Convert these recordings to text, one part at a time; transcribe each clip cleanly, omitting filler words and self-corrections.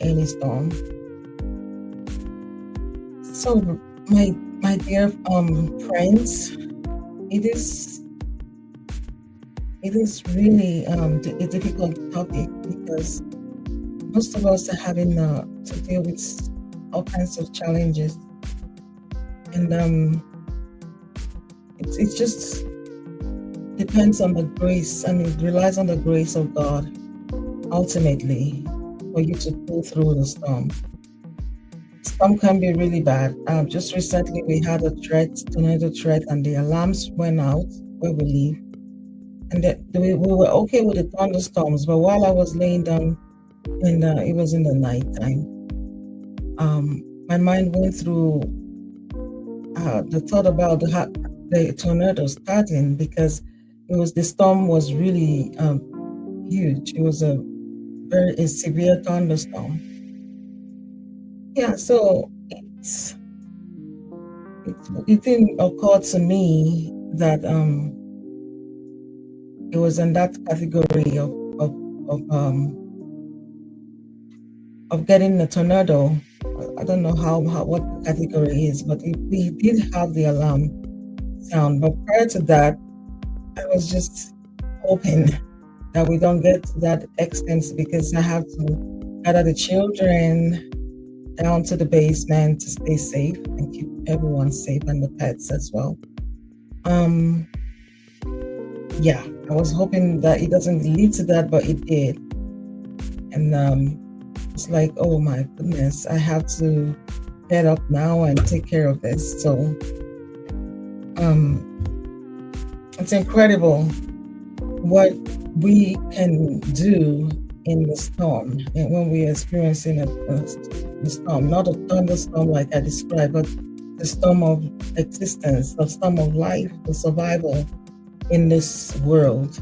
any storm. So, my dear friends, it is it is really a difficult topic because most of us are having to deal with all kinds of challenges, and it just depends on the grace. I mean, it relies on the grace of God ultimately for you to pull through the storm. Storm can be really bad. Just recently we had a tornado threat, and the alarms went out where we live, and we were okay with the thunderstorms. But while I was laying down, and it was in the night time, my mind went through the thought about the tornado starting, because the storm was really huge. It was a very severe thunderstorm. Yeah, so it didn't occur to me that it was in that category of getting a tornado. I don't know what the category is, but we did have the alarm sound. But prior to that, I was just hoping that we don't get to that extent, because I have to gather the children down to the basement to stay safe and keep everyone safe, and the pets as well. Yeah, I was hoping that it doesn't lead to that, but it did. And it's like, oh my goodness, I have to get up now and take care of this. So it's incredible what we can do in the storm, and when we're experiencing a storm, not a thunderstorm like I described, but the storm of existence, the storm of life, the survival in this world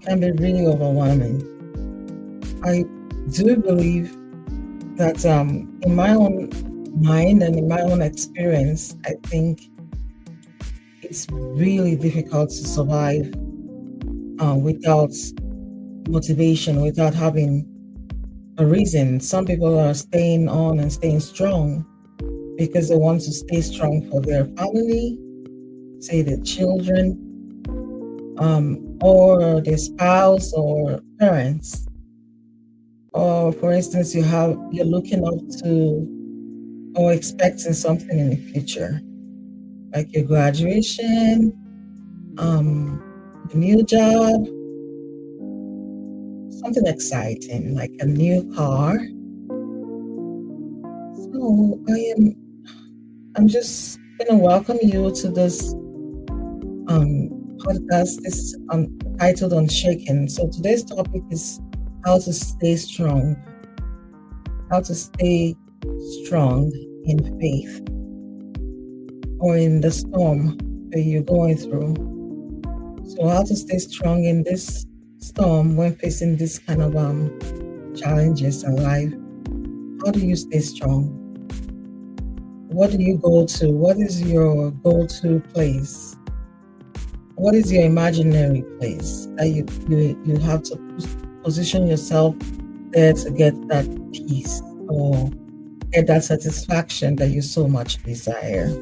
can be really overwhelming. I do believe that in my own mind and in my own experience, I think it's really difficult to survive without motivation, without having a reason. Some people are staying on and staying strong because they want to stay strong for their family, say their children, or their spouse or parents. Or for instance, you're looking up to or expecting something in the future, like your graduation, a new job, something exciting like a new car. So I'm just gonna welcome you to this podcast. This titled Unshaken. So today's topic is how to stay strong. How to stay strong in faith, or in the storm that you're going through. So how to stay strong in this storm when facing this kind of challenges in life. How do you stay strong? What do you go to? What is your go-to place? What is your imaginary place that you have to position yourself there to get that peace or get that satisfaction that you so much desire?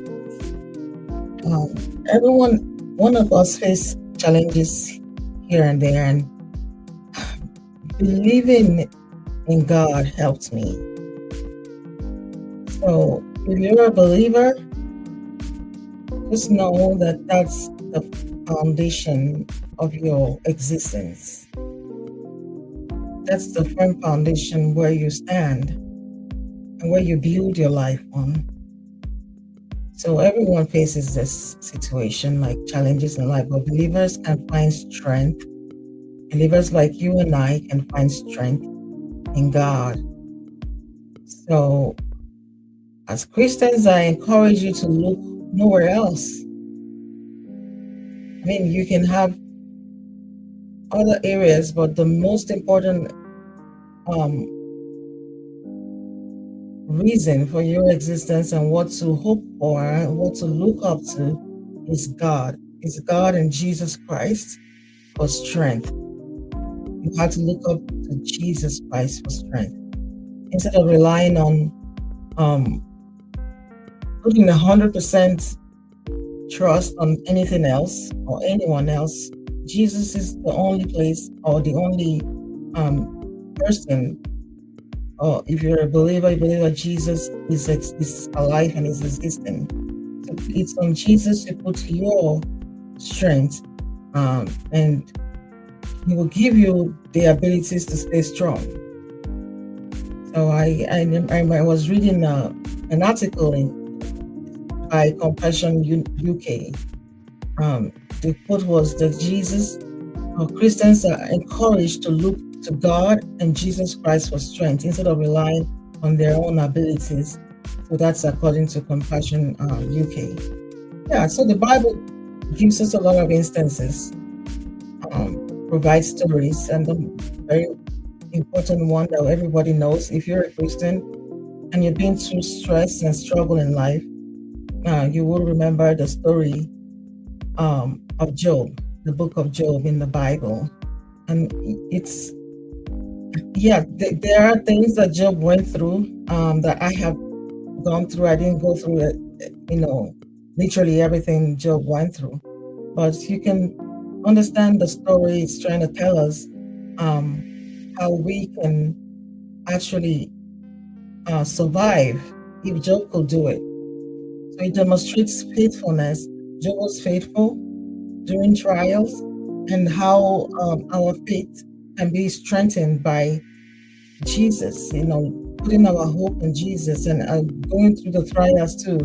One of us face challenges here and there, and believing in God helped me. So if you're a believer, just know that that's the foundation of your existence. That's the firm foundation where you stand and where you build your life on. So everyone faces this situation, like challenges in life, but believers can find strength. Believers like you and I can find strength in God. So as Christians, I encourage you to look nowhere else. I mean, you can have other areas, but the most important reason for your existence and what to hope for and what to look up to is God. It's God and Jesus Christ for strength. You have to look up to Jesus Christ for strength. instead of relying on um, putting 100% trust on anything else or anyone else. Jesus is the only place or the only person, or if you're a believer, you believe that Jesus is alive and is existing. So it's on Jesus to put your strength, and He will give you the abilities to stay strong. So I was reading an article by Compassion UK. The quote was that Christians are encouraged to look to God and Jesus Christ for strength instead of relying on their own abilities. So that's according to Compassion UK. Yeah, so the Bible gives us a lot of instances, provides stories, and the very important one that everybody knows: if you're a Christian and you've been through stress and struggle in life, you will remember the story of Job, the book of Job in the Bible. And it's, yeah, there are things that Job went through that I have gone through. I didn't go through it, literally everything Job went through, but you can understand the story it's trying to tell us, how we can actually survive if Job could do it. So it demonstrates faithfulness. Job was faithful during trials, and how our faith can be strengthened by Jesus, putting our hope in Jesus and going through the trials too,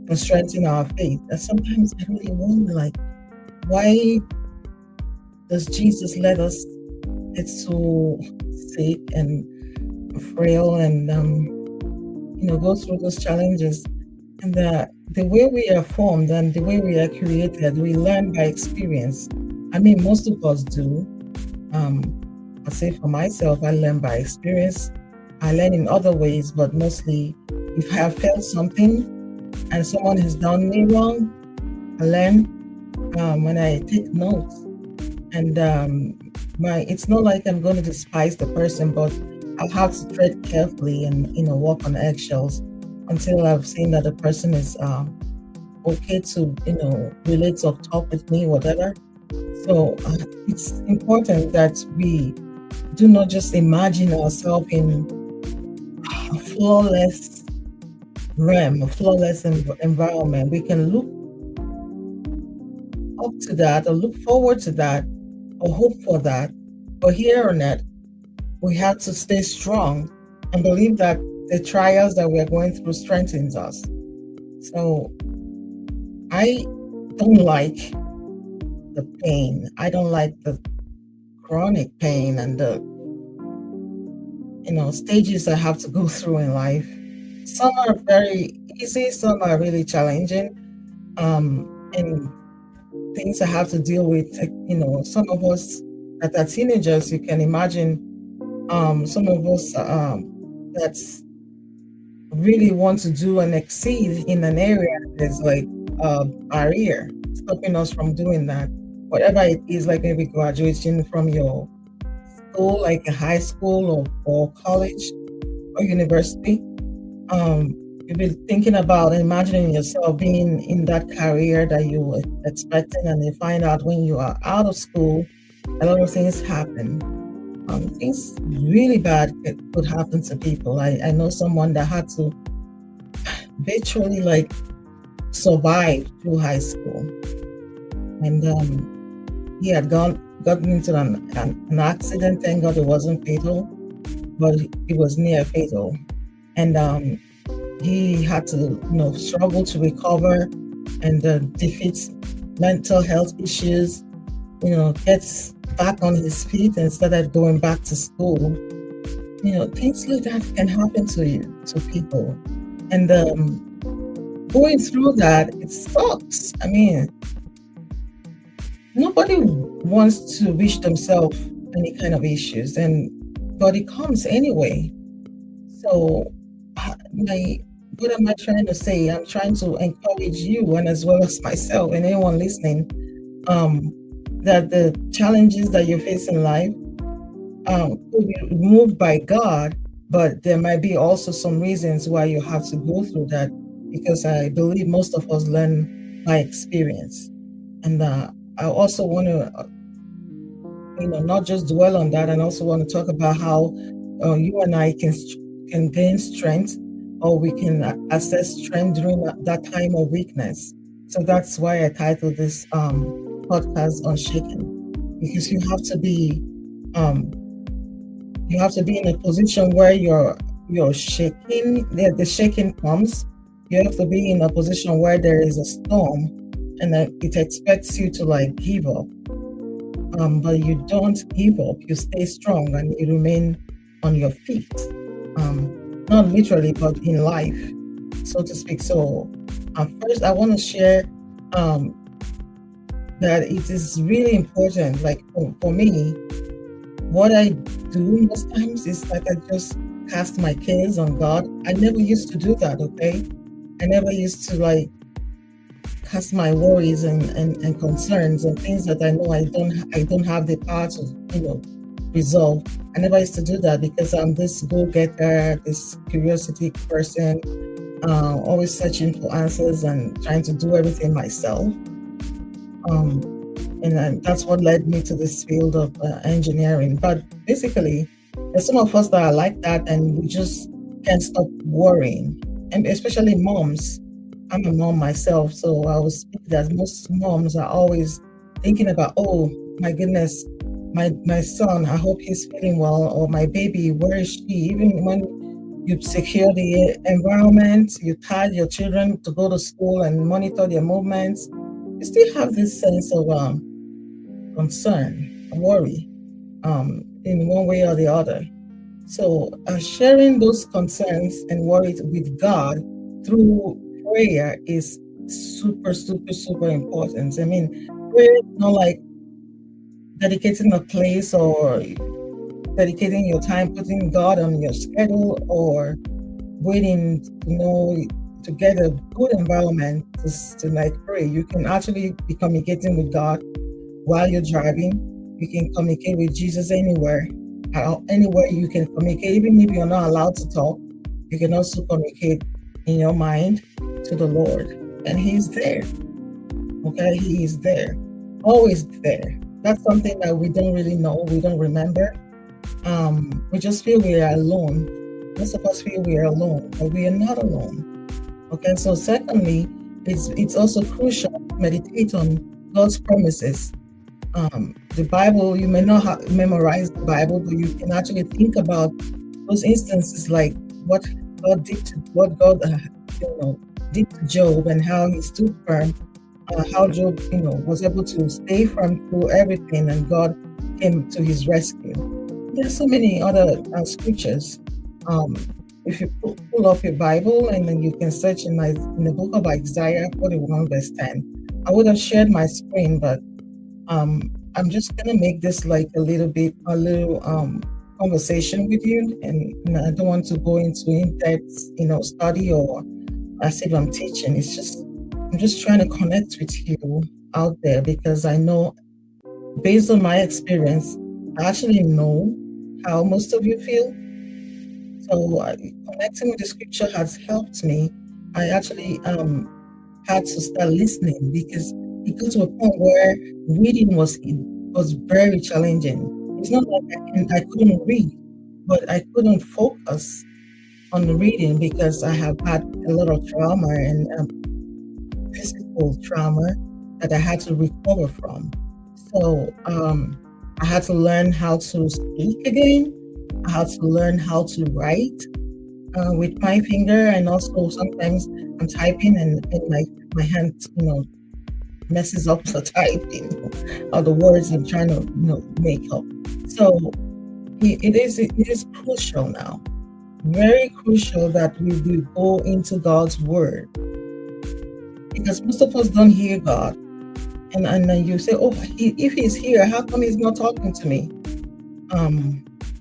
and strengthen our faith. And sometimes I really wonder, like, why does Jesus let us get so sick and frail and go through those challenges? And the way we are formed and the way we are created, we learn by experience. I mean, most of us do. I say for myself, I learn by experience. I learn in other ways, but mostly if I have felt something and someone has done me wrong, I learn when I take notes. And it's not like I'm going to despise the person, but I have to tread carefully and walk on eggshells until I've seen that the person is okay to relate or talk with me, whatever. So it's important that we do not just imagine ourselves in a flawless realm, a flawless environment. We can look up to that, or look forward to that, or hope for that. But here on it, we have to stay strong and believe that the trials that we are going through strengthens us. So I don't like the pain. I don't like the chronic pain and the stages I have to go through in life. Some are very easy, some are really challenging, and things I have to deal with. Some of us that are teenagers, you can imagine, some of us that's really want to do and exceed in an area that's like a barrier stopping us from doing that. Whatever it is, like maybe graduating from your school, like a high school or college or university. You've been thinking about and imagining yourself being in that career that you were expecting, and you find out when you are out of school, a lot of things happen. Things really bad could happen to people. I know someone that had to virtually like survive through high school, and he had gotten into an accident. Thank God it wasn't fatal, but it was near fatal, and he had to struggle to recover and defeat mental health issues. Gets back on his feet and started going back to school. Things like that can happen to people, and going through that, it sucks. I mean, nobody wants to wish themselves any kind of issues, but it comes anyway. So what am I trying to say? I'm trying to encourage you, and as well as myself and anyone listening, that the challenges that you face in life will be removed by God But there might be also some reasons why you have to go through that, because I believe most of us learn by experience. And I also want to, not just dwell on that, and also want to talk about how you and I can gain strength, or we can access strength during that time of weakness. So that's why I titled this podcast Unshaken, because um, you have to be in a position where you're shaking. The shaking comes. You have to be in a position where there is a storm, and it expects you to like give up. But you don't give up. You stay strong and you remain on your feet. Not literally, but in life, so to speak. So first, I want to share that it is really important. Like for me, what I do most times is that I just cast my cares on God. I never used to do that, okay? I never used to like cast my worries and concerns and things that I know I don't have the power to resolve. I never used to do that because I'm this go-getter, this curiosity person, always searching for answers and trying to do everything myself. And that's what led me to this field of engineering. But basically, there's some of us that are like that, and we just can't stop worrying. And especially moms. I'm a mom myself, so I would speak that most moms are always thinking about, oh my goodness, my son, I hope he's feeling well, or my baby, where is she? Even when you secure the environment, you tie your children to go to school and monitor their movements, you still have this sense of concern, worry, in one way or the other. So sharing those concerns and worries with God through prayer is super, super, super important. I mean, prayer is not like dedicating a place or dedicating your time, putting God on your schedule, or waiting, to get a good environment to like pray. You can actually be communicating with God while you're driving. You can communicate with Jesus anywhere. Anywhere you can communicate, even if you're not allowed to talk, you can also communicate in your mind to the Lord, and He's there. Okay, He is there, always there. That's something that we don't really know, we don't remember. We just feel we are alone. Most of us feel we are alone, but we are not alone. Okay, so secondly, it's also crucial to meditate on God's promises. The Bible, you may not have memorized the Bible, but you can actually think about those instances, like what God did to Job, and how he stood firm, how Job, was able to stay firm through everything, and God came to his rescue. There's so many other scriptures. If you pull up your Bible, and then you can search in the book of Isaiah 41 verse 10. I would have shared my screen, but I'm just gonna make this like a little conversation with you, and I don't want to go into in-depth, study, or as if I'm teaching. I'm just trying to connect with you out there, because I know, based on my experience, I actually know how most of you feel. So connecting with the scripture has helped me. I actually had to start listening, because it got to a point where reading was very challenging. It's not like I couldn't read, but I couldn't focus on the reading because I have had a lot of trauma and physical trauma that I had to recover from. So I had to learn how to speak again. I had to learn how to write with my finger, and also sometimes I'm typing and my hand, messes up the typing or the words I'm trying to make up. So it is crucial now, very crucial, that we will go into God's word, because most of us don't hear God, and then you say, oh, if He's here, how come He's not talking to me?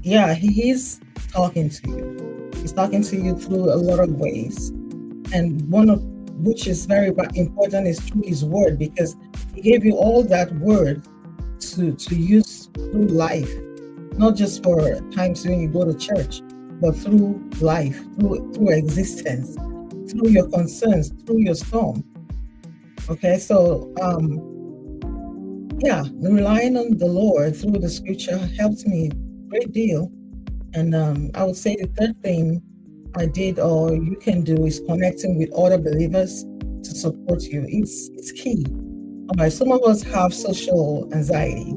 Yeah, He is talking to you. He's talking to you through a lot of ways, and one of which is very important is through His word, because He gave you all that word to use through life, not just for times when you go to church. but through life, through existence, through your concerns, through your storm. Okay, so yeah, relying on the Lord through the scripture helped me a great deal. And I would say the third thing I did or you can do is connecting with other believers to support you. It's key. All right, some of us have social anxiety.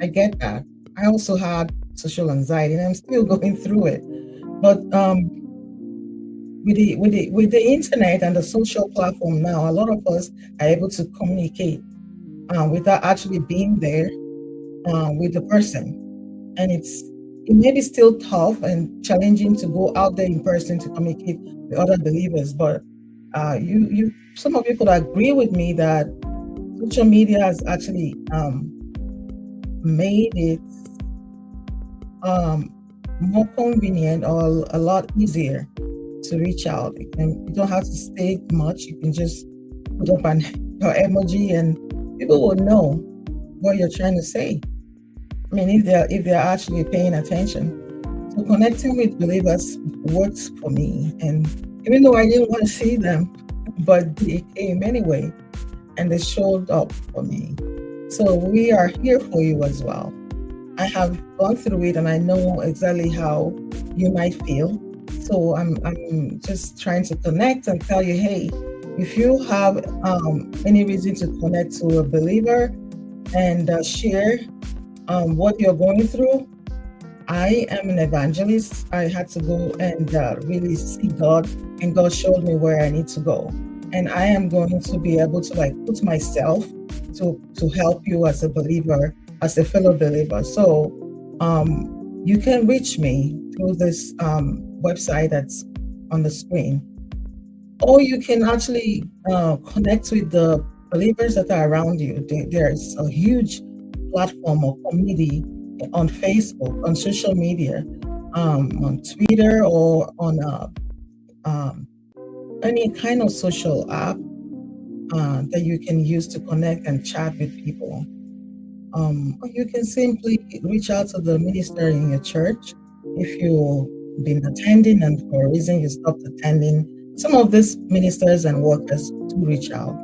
I get that. I also had social anxiety, and I'm still going through it. But with the internet and the social platform now, a lot of us are able to communicate without actually being there with the person. And it may be still tough and challenging to go out there in person to communicate with other believers, but you some of you could agree with me that social media has actually made it more convenient or a lot easier to reach out. And you don't have to say much. You can just put up your emoji and people will know what you're trying to say. I mean, if they're actually paying attention. So connecting with believers works for me. And even though I didn't want to see them, but they came anyway and they showed up for me. So we are here for you as well. I have gone through it and I know exactly how you might feel. So I'm just trying to connect and tell you, hey, if you have any reason to connect to a believer and share what you're going through, I am an evangelist. I had to go and really see God, and God showed me where I need to go. And I am going to be able to put myself to help you as a believer, as a fellow believer. So you can reach me through this website that's on the screen, or you can actually connect with the believers that are around you. There's a huge platform or community on Facebook, on social media, on Twitter, or on any kind of social app that you can use to connect and chat with people. Or you can simply reach out to the minister in your church if you've been attending and for a reason you stopped attending. Some of these ministers and workers do reach out.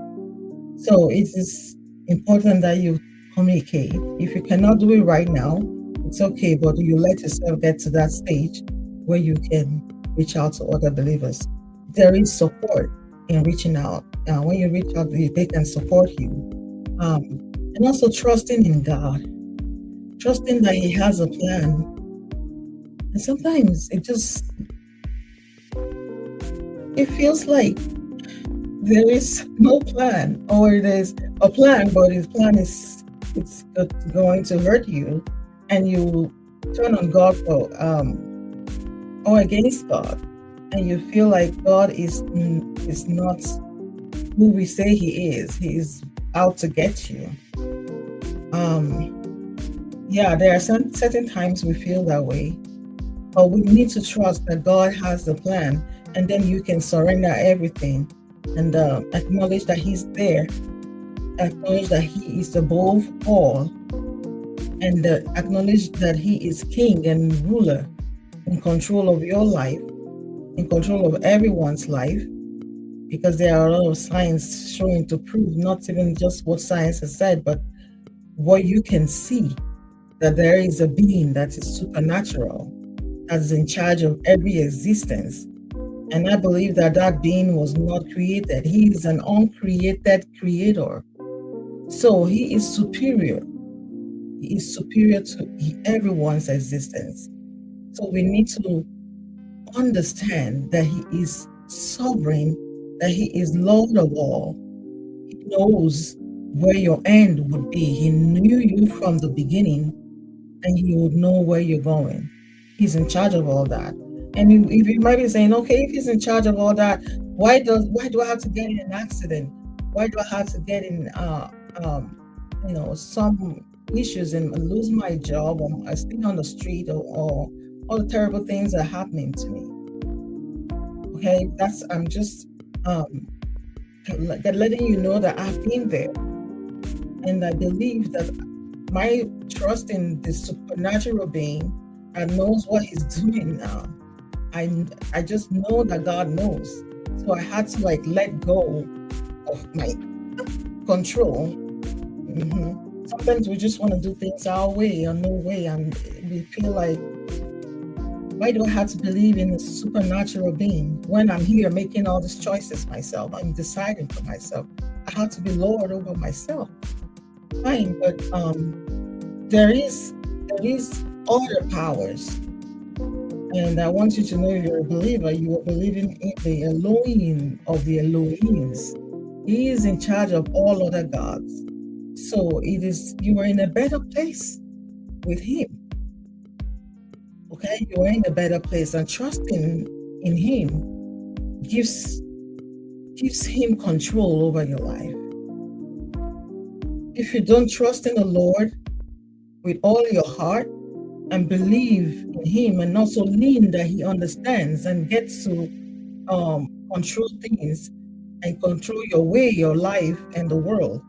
So it is important that you communicate. If you cannot do it right now, it's okay, but you let yourself get to that stage where you can reach out to other believers. There is support in reaching out. When you reach out, they can support you. And also trusting in God, trusting that He has a plan. And sometimes it feels like there is no plan, or there's a plan, but His plan it's going to hurt you, and you turn on God or against God, and you feel like God is not who we say He is. He is out to get you. Yeah, there are certain times we feel that way, but we need to trust that God has the plan, and then you can surrender everything and acknowledge that He's there, acknowledge that He is above all, and acknowledge that He is King and ruler, in control of your life, in control of everyone's life, because there are a lot of signs showing to prove not even just what science has said, but what you can see, that there is a being that is supernatural, that is in charge of every existence. And I believe that that being was not created. He is an uncreated creator. So He is superior. He is superior to everyone's existence. So we need to understand that He is sovereign, that He is Lord of all. He knows where your end would be. He knew you from the beginning, and He would know where you're going. He's in charge of all that. And if you might be saying, okay, if He's in charge of all that, why do I have to get in an accident? Why do I have to get in some issues and lose my job, or I stay on the street, or all the terrible things that are happening to me? Okay, I'm just letting you know that I've been there, and I believe that my trust in the supernatural being that knows what He's doing now I just know that God knows. So I had to like let go of my control. Sometimes we just want to do things our way or no way, and we feel like, why do I have to believe in a supernatural being when I'm here making all these choices myself? I'm deciding for myself. I have to be Lord over myself. Fine, but there is other powers. And I want you to know, if you're a believer, you are believing in the Elohim of the Elohims. He is in charge of all other gods. So you are in a better place with him. Okay, you are in a better place, and trusting in him gives him control over your life. If you don't trust in the Lord with all your heart and believe in him, and also lean that he understands and gets to control things and control your way, your life, and the world,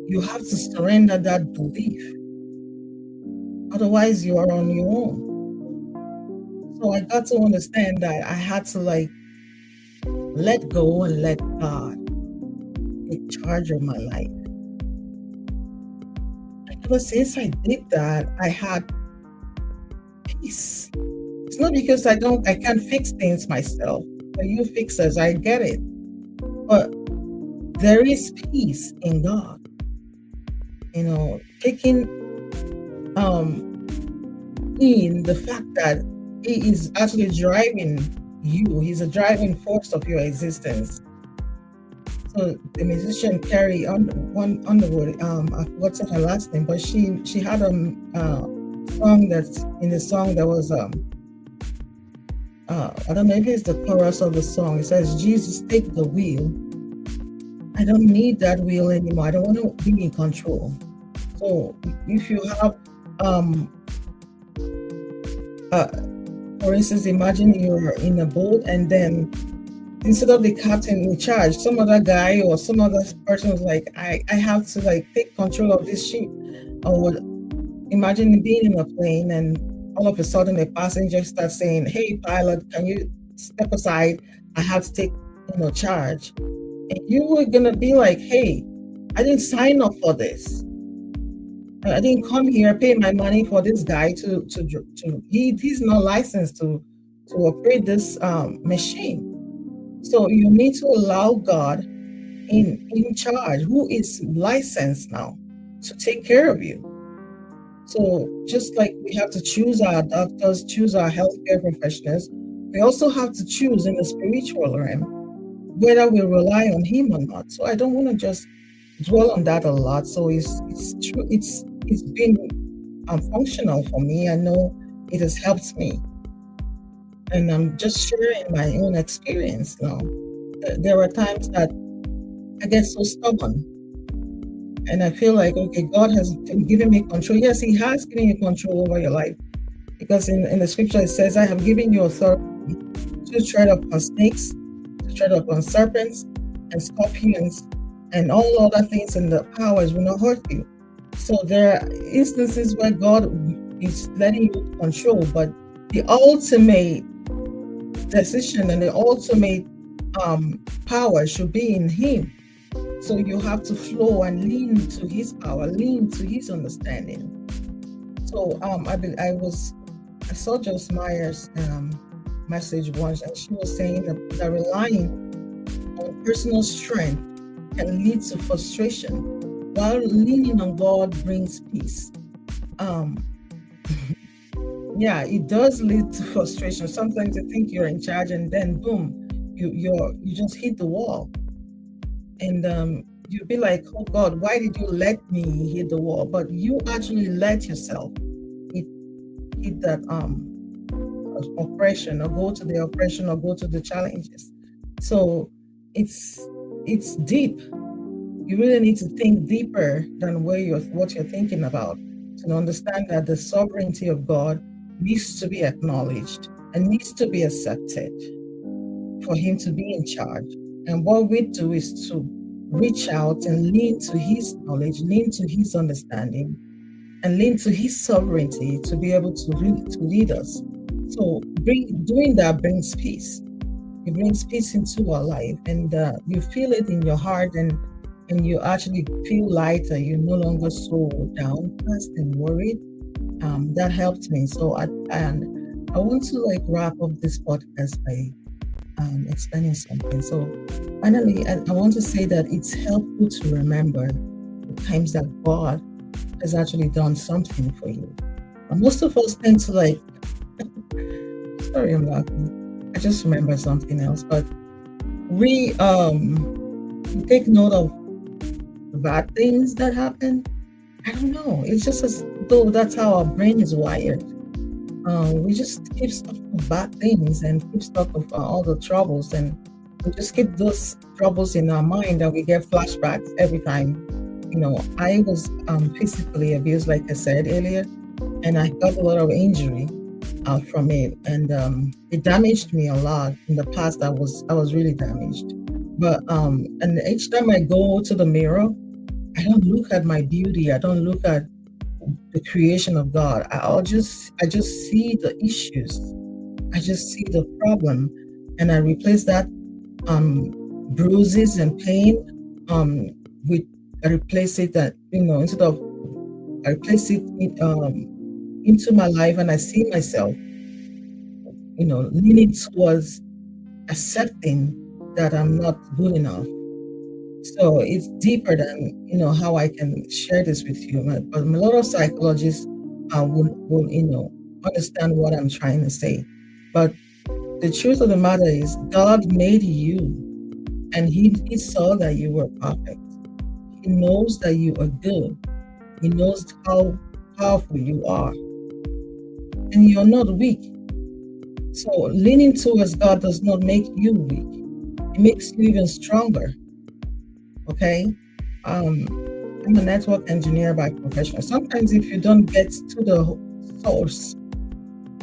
you have to surrender that belief. Otherwise, you are on your own. So I got to understand that I had to like let go and let God take charge of my life. And ever since I did that, I had peace. It's not because I can't fix things myself. But you fixers, I get it. But there is peace in God. Taking in the fact that he is actually driving you. He's a driving force of your existence. So the musician Carrie Underwood, I forgot her last name, but she had a song that's in the song that was I don't know if it's the chorus of the song. It says, "Jesus, take the wheel. I don't need that wheel anymore. I don't want to be in control." So if you have for instance, imagine you're in a boat, and then instead of the captain in charge, some other guy or some other person was like, I have to like take control of this ship. Or imagine being in a plane, and all of a sudden the passenger starts saying, "Hey pilot, can you step aside? I have to take charge." And you were gonna be like, "Hey, I didn't sign up for this. I didn't come here, pay my money for this guy he's not licensed to operate this machine." So you need to allow God in charge, who is licensed now to take care of you. So just like we have to choose our doctors, choose our healthcare professionals, we also have to choose in the spiritual realm whether we rely on him or not. So I don't want to just dwell on that a lot. So it's true. It's been functional for me. I know it has helped me, and I'm just sharing my own experience now. There are times that I get so stubborn, and I feel like, okay, God has given me control. Yes, he has given you control over your life, because in the scripture it says, "I have given you authority to tread upon snakes, to tread upon serpents and scorpions, and all other things, and the powers will not hurt you." So there are instances where God is letting you control, but the ultimate decision and the ultimate power should be in him. So you have to flow and lean to his power, lean to his understanding. So I saw Joyce Meyer's message once, and she was saying that relying on personal strength can lead to frustration, while leaning on God brings peace. Yeah, it does lead to frustration. Sometimes you think you're in charge, and then boom, you just hit the wall, and you'll be like, "Oh God, why did you let me hit the wall?" But you actually let yourself hit that oppression, or go to the oppression, or go to the challenges. So it's deep. You really need to think deeper than what you're thinking about, to understand that the sovereignty of God needs to be acknowledged and needs to be accepted for him to be in charge. And what we do is to reach out and lean to his knowledge, lean to his understanding, and lean to his sovereignty to be able to lead us. So doing that brings peace. It brings peace into our life, and you feel it in your heart, and you actually feel lighter. You're no longer so downcast and worried. That helped me. I want to like wrap up this podcast by explaining something. So finally, I want to say that it's helpful to remember the times that God has actually done something for you. And most of us tend to like, sorry, I'm laughing. I just remember something else, but we take note of the bad things that happen. I don't know. It's just as though that's how our brain is wired. We just keep stuff of bad things and keep stuff of all the troubles, and we just keep those troubles in our mind, and we get flashbacks every time. I was physically abused, like I said earlier, and I got a lot of injury from it, and it damaged me a lot in the past. I was really damaged, but and each time I go to the mirror, I don't look at my beauty. I don't look at the creation of God. I just see the issues. I just see the problem, and I replace that bruises and pain with I replace it that instead of I replace it into my life, and I see myself leaning towards accepting that I'm not good enough. So it's deeper than how I can share this with you. But a lot of psychologists will understand what I'm trying to say. But the truth of the matter is, God made you, and He saw that you were perfect. He knows that you are good. He knows how powerful you are, and you're not weak. So leaning towards God does not make you weak. It makes you even stronger. Okay. I'm a network engineer by profession. Sometimes if you don't get to the source,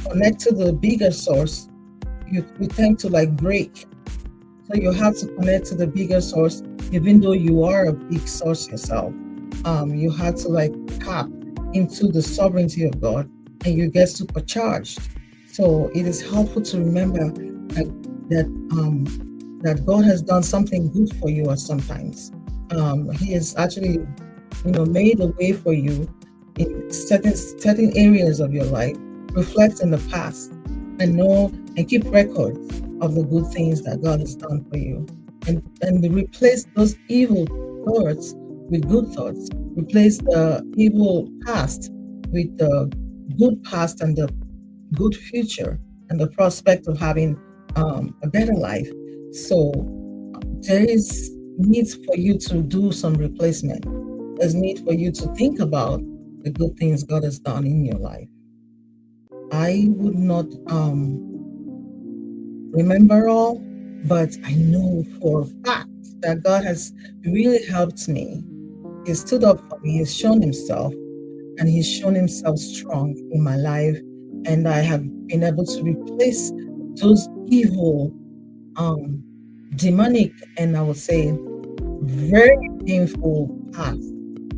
connect to the bigger source, you tend to like break. So you have to connect to the bigger source, even though you are a big source yourself. You have to like tap into the sovereignty of God, and you get supercharged. So it is helpful to remember that God has done something good for you at sometimes. He has actually, made a way for you in certain areas of your life. Reflect in the past and know and keep records of the good things that God has done for you, and replace those evil thoughts with good thoughts. Replace the evil past with the good past and the good future and the prospect of having a better life. So there is need for you to do some replacement. There's need for you to think about the good things God has done in your life. I would not remember all, but I know for a fact that God has really helped me. He stood up for me. He's shown Himself, and He's shown Himself strong in my life. And I have been able to replace those evil, demonic, and I would say very painful past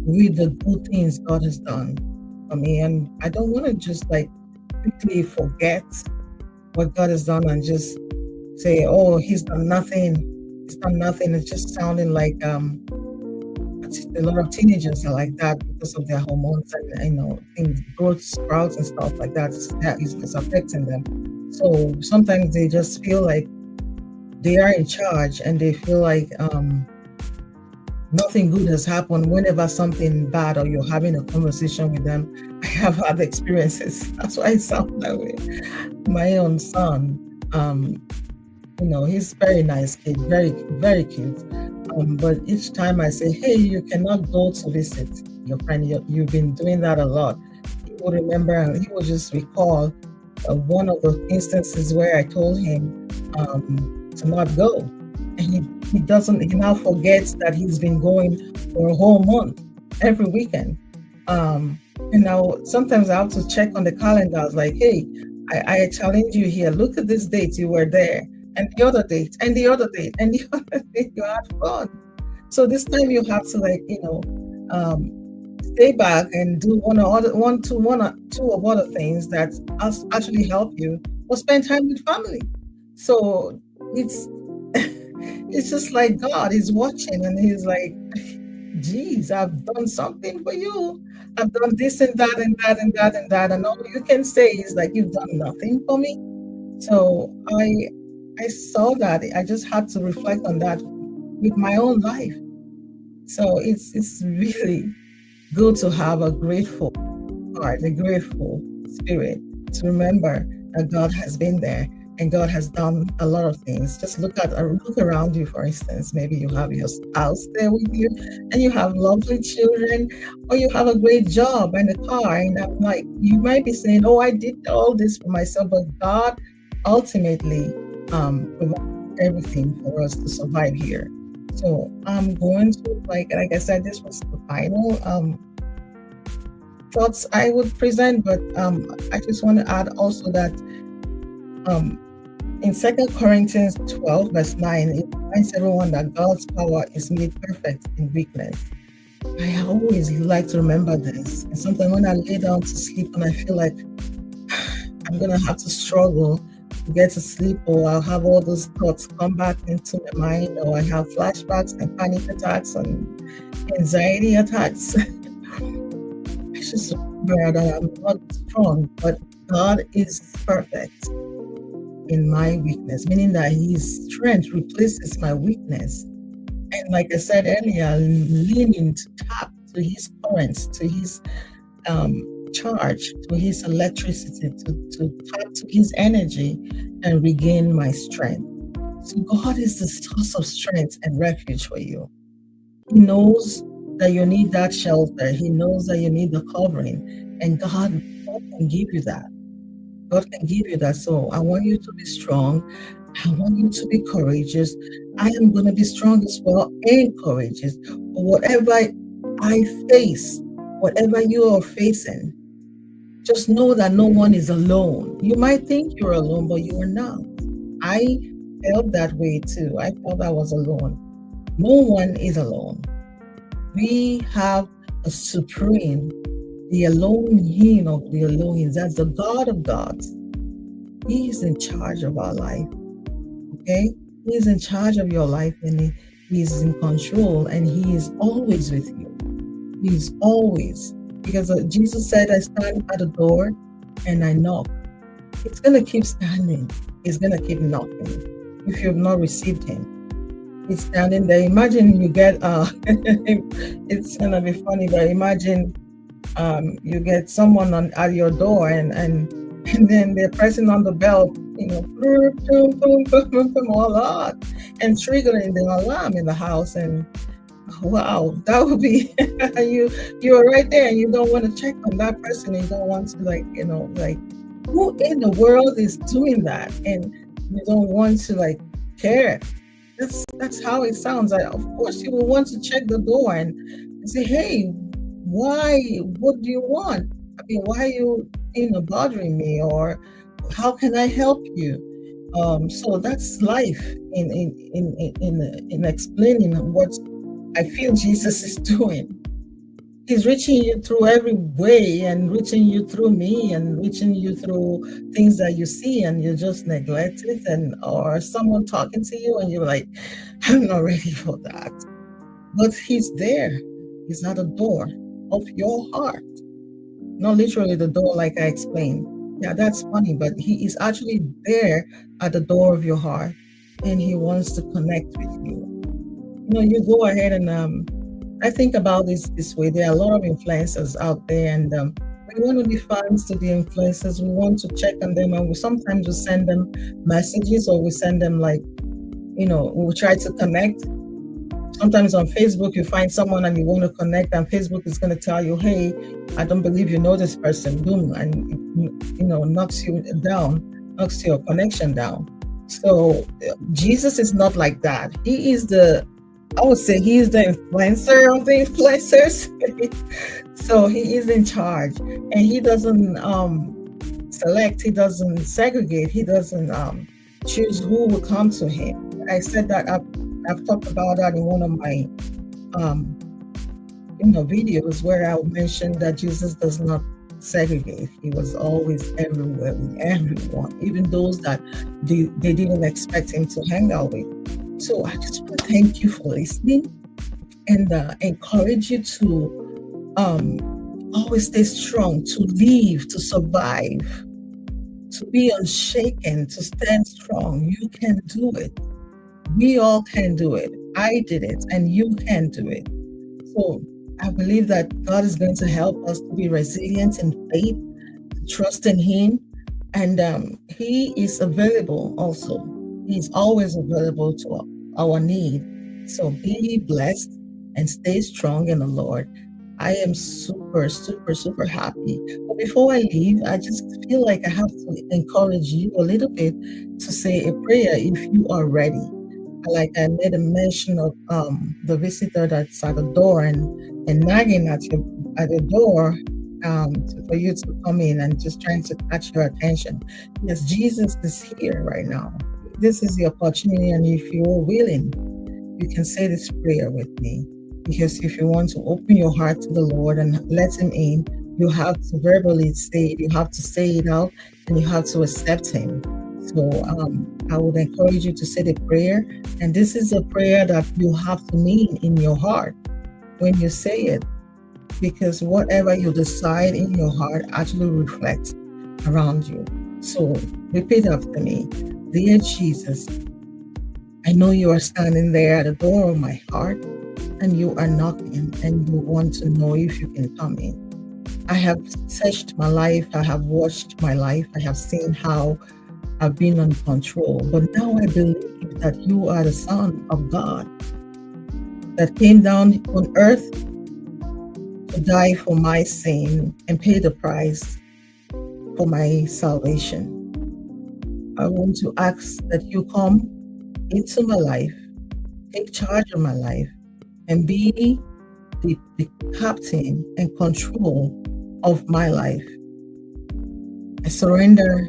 with the good things God has done for me. And I don't want to just like quickly forget what God has done and just say, oh, He's done nothing. He's done nothing. It's just sounding like a lot of teenagers are like that because of their hormones and things, growth sprouts and stuff like that. It's affecting them. So sometimes they just feel like they are in charge, and they feel like nothing good has happened whenever something bad, or you're having a conversation with them. I have had experiences. That's why it sounds that way. My own son, he's a very nice kid, very, very cute. But each time I say, hey, you cannot go to visit your friend, you've been doing that a lot. He will remember, and he will just recall one of the instances where I told him to not go. And he now forgets that he's been going for a whole month, every weekend. And now sometimes I have to check on the calendar. I was like, hey, I challenge you here. Look at this date you were there, and the other date, and the other date, and the other date. You had fun. So this time you have to stay back and do one or two of other things that actually help you or spend time with family. So it's it's just like God is watching and he's like, geez, I've done something for you. I've done this and that and that and that and that. And all you can say is like, you've done nothing for me. So I saw that. I just had to reflect on that with my own life. So it's really good to have a grateful heart, a grateful spirit, to remember that God has been there and God has done a lot of things. Just look around you, for instance. Maybe you have your spouse there with you and you have lovely children, or you have a great job and a car. And I'm like, you might be saying, oh, I did all this for myself, but God ultimately provides everything for us to survive here. So I'm going to, like I said, this was the final thoughts I would present, but I just want to add also that um, in 2 Corinthians 12, verse 9, it reminds everyone that God's power is made perfect in weakness. I always like to remember this. And sometimes when I lay down to sleep and I feel like I'm going to have to struggle to get to sleep, or I'll have all those thoughts come back into my mind, or I have flashbacks and panic attacks and anxiety attacks. I just remember that I'm not strong, but God is perfect in my weakness, meaning that His strength replaces my weakness. And like I said earlier, leaning to tap to His currents, to His charge, to His electricity, to tap to His energy and regain my strength. So God is the source of strength and refuge for you. He knows that you need that shelter. He knows that you need the covering. And God can give you that. God can give you that. So I want you to be strong. I want you to be courageous. I am going to be strong as well and courageous. But whatever I face, whatever you are facing, just know that no one is alone. You might think you're alone, but you are not. I felt that way too. I felt I was alone. No one is alone. We have a supreme, the Elohim of the Elohims. That's the God of gods. He is in charge of our life. Okay? He is in charge of your life, and He is in control, and He is always with you. He is always. Because Jesus said, I stand at the door and I knock. It's going to keep standing. It's going to keep knocking if you've not received Him. It's standing there. Imagine you get, it's going to be funny, but imagine you get someone at your door and then they're pressing on the bell, boom, boom, boom, boom, boom, boom, a lot, and triggering the alarm in the house. And wow, that would be you're right there and you don't want to check on that person. You don't want to like who in the world is doing that? And you don't want to care. That's how it sounds. Of course you will want to check the door and say, hey, why? What do you want? I mean, why are you bothering me? Or how can I help you? So that's life in explaining what I feel Jesus is doing. He's reaching you through every way, and reaching you through me, and reaching you through things that you see and you just neglect it, or someone talking to you and you're like, I'm not ready for that. But He's there. He's at the door of your heart. Not literally the door like I explained. Yeah, that's funny, but He is actually there at the door of your heart, and He wants to connect with you. You go ahead and I think about this way. There are a lot of influencers out there, and we want to be fans to the influencers. We want to check on them, and sometimes we send them messages, or we send them we try to connect. Sometimes on Facebook, you find someone and you want to connect, and Facebook is going to tell you, hey, I don't believe you know this person, boom, and knocks you down, knocks your connection down. So Jesus is not like that. He is I would say He is the influencer of the influencers. So He is in charge, and He doesn't select, He doesn't segregate, He doesn't choose who will come to Him. I said that I've talked about that in one of my videos, where I mentioned that Jesus does not segregate. He was always everywhere with everyone, even those that they didn't expect him to hang out with. So I just want to thank you for listening and encourage you to always stay strong, to live, to survive, to be unshaken, to stand strong. You can do it. We all can do it. I did it, and you can do it. So I believe that God is going to help us to be resilient in faith, to trust in Him, and He is available also. He's always available to our need. So be blessed and stay strong in the Lord. I am super, super, super happy. But before I leave, I just feel like I have to encourage you a little bit to say a prayer if you are ready. Like I made a mention of the visitor that's at the door and nagging at your door for you to come in and just trying to catch your attention. Yes, Jesus is here right now. This is the opportunity, and if you're willing, you can say this prayer with me. Because if you want to open your heart to the Lord and let Him in, you have to verbally say it, you have to say it out, and you have to accept Him. So I would encourage you to say the prayer. And this is a prayer that you have to mean in your heart when you say it. Because whatever you decide in your heart actually reflects around you. So repeat after me. Dear Jesus, I know you are standing there at the door of my heart, and you are knocking, and you want to know if you can come in. I have searched my life. I have watched my life. I have seen how I've been on control. But now I believe that you are the Son of God that came down on earth to die for my sin and pay the price for my salvation. I want to ask that you come into my life, take charge of my life, and be the captain and control of my life. I surrender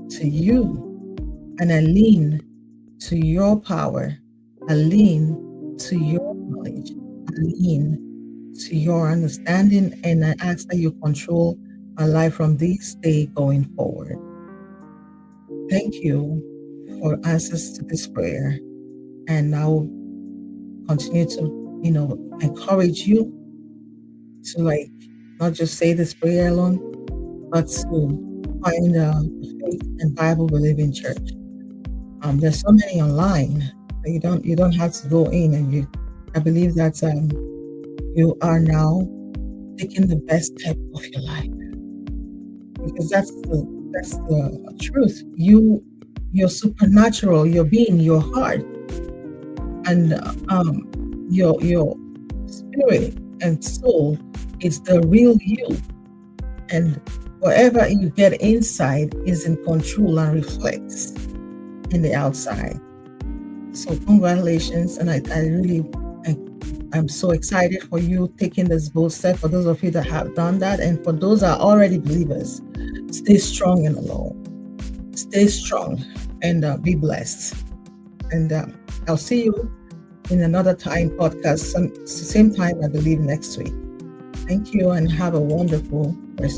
to you, and I lean to your power. I lean to your knowledge. I lean to your understanding, and I ask that you control my life from this day going forward. Thank you for answers to this prayer, and I will continue to encourage you to not just say this prayer alone, but to find a faith and Bible believing church. There's so many online. You don't have to go in, and I believe that you are now taking the best step of your life, because that's the truth. You're supernatural. Your being, your heart, and your spirit and soul is the real you, and whatever you get inside is in control and reflects in the outside. So congratulations, and I'm so excited for you taking this bold step. For those of you that have done that, and for those that are already believers, stay strong in the Lord. Stay strong and be blessed. And I'll see you in another time podcast, same time, I believe, next week. Thank you, and have a wonderful rest.